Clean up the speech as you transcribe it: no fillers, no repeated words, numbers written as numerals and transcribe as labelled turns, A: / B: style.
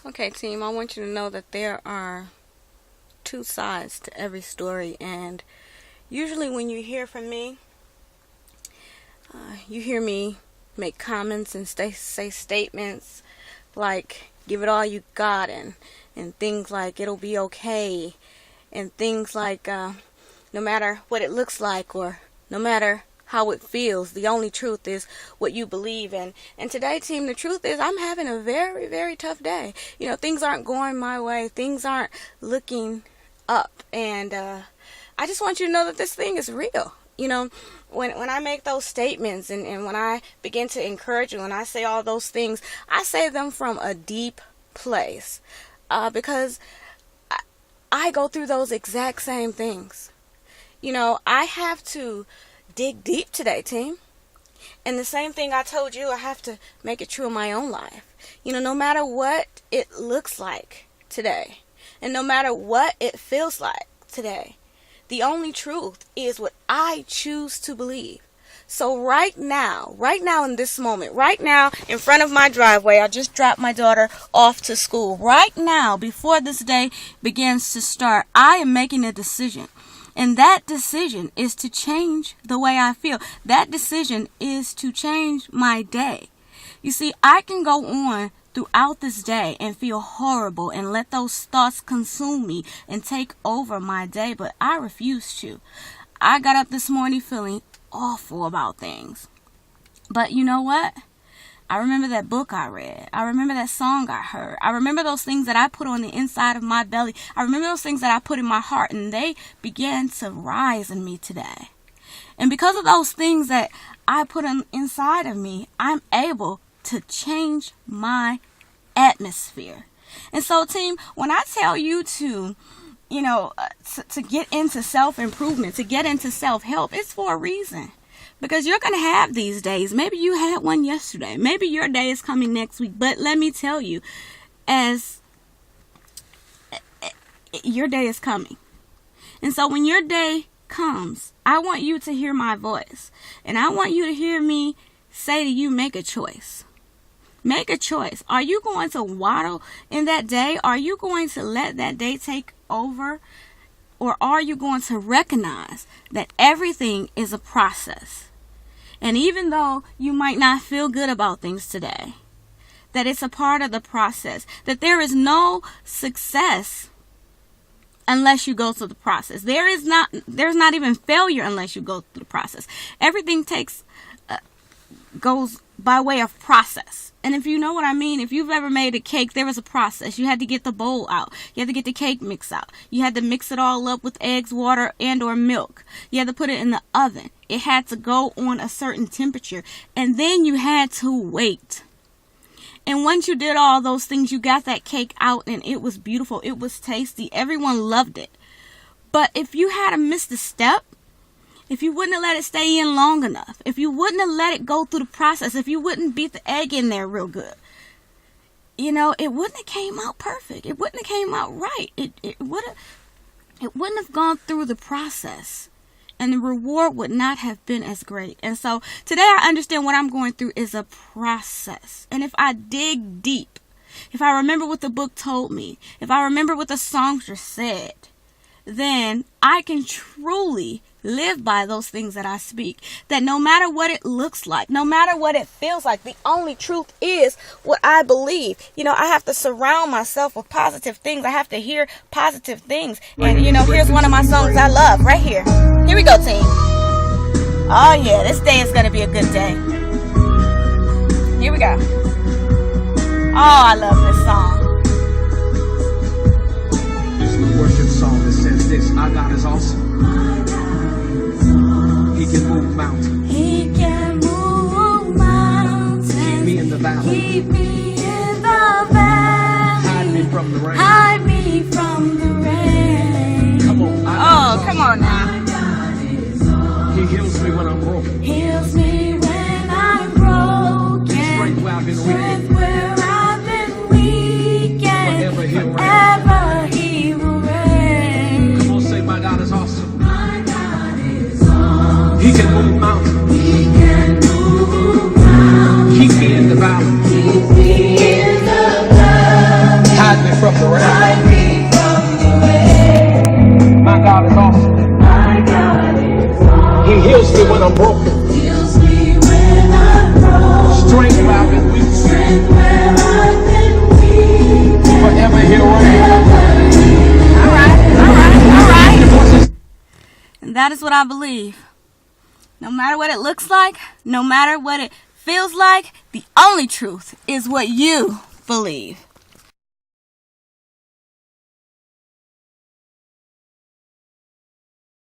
A: Okay, team, I want you to know that there are two sides to every story, and usually when you hear from me, you hear me make comments and say statements like give it all you got, and things like it'll be okay, and things like no matter what it looks like or no matter how it feels, the only truth is what you believe in. And today, team, the truth is I'm having a very, very tough day. Things aren't going my way. Things aren't looking up. And I just want you to know that this thing is real. When I make those statements and when I begin to encourage you, when I say all those things, I say them from a deep place because I go through those exact same things. I have to dig deep today, team. And the same thing I told you, I have to make it true in my own life. No matter what it looks like today, and no matter what it feels like today, the only truth is what I choose to believe. So right now in this moment, right now in front of my driveway, I just dropped my daughter off to school. Right now, before this day begins to start, I am making a decision. And that decision is to change the way I feel. That decision is to change my day. You see, I can go on throughout this day and feel horrible and let those thoughts consume me and take over my day, but I refuse to. I got up this morning feeling awful about things. But you know what? I remember that book I read. I remember that song I heard. I remember those things that I put on the inside of my belly. I remember those things that I put in my heart, and they began to rise in me today. And because of those things that I put inside of me, I'm able to change my atmosphere. And so, team, when I tell you to get into self-improvement, to get into self-help, it's for a reason. Because you're going to have these days. Maybe you had one yesterday. Maybe your day is coming next week. But let me tell you, as your day is coming. And so when your day comes, I want you to hear my voice. And I want you to hear me say to you, make a choice. Make a choice. Are you going to waddle in that day? Are you going to let that day take over? Or are you going to recognize that everything is a process? And even though you might not feel good about things today, that it's a part of the process, that there is no success unless you go through the process. There's not even failure unless you go through the process. Everything goes by way of process. And if you know what I mean, if you've ever made a cake, there was a process. You had to get the bowl out. You had to get the cake mix out. You had to mix it all up with eggs, water, and or milk. You had to put it in the oven. It had to go on a certain temperature. And then you had to wait. And once you did all those things, you got that cake out and it was beautiful. It was tasty. Everyone loved it. But if you had missed a step, if you wouldn't have let it stay in long enough, if you wouldn't have let it go through the process, if you wouldn't beat the egg in there real good, it wouldn't have came out perfect. It wouldn't have came out right. It wouldn't have gone through the process, and the reward would not have been as great. And so today I understand what I'm going through is a process. And if I dig deep, if I remember what the book told me, if I remember what the songster said, then I can truly live by those things that I speak. That no matter what it looks like, no matter what it feels like, the only truth is what I believe. I have to surround myself with positive things. I have to hear positive things. And here's one of my songs I love right here. Here we go, team. Oh yeah, this day is gonna be a good day. Here we go. Oh, I love this song.
B: This is a worship song that says this: our God is awesome. He can move mountains.
C: He can move mountains.
B: Keep me in the valley.
C: Keep me in the valley.
B: Hide me from the rain.
C: Hide me from the rain.
B: Come on.
A: Come on now.
B: He heals me when I'm broken.
C: Heals me when I'm broken.
B: Strength where I've been
C: Strength
B: weak.
C: where I've been weak. And
B: Forever he'll reign.
C: forever he will reign.
B: Come on, say my God is awesome.
C: My God is awesome.
B: He can move mountains.
C: He can move mountains.
B: Keep me in the valley.
C: Keep me in the valley.
B: He heals me when I'm broken.
C: Heals me when I'm broken.
B: Strength where I've been weak.
C: Strength where I've been weak.
B: Forever he'll reign.
A: Alright. And that is what I believe. No matter what it looks like, no matter what it feels like, the only truth is what you believe.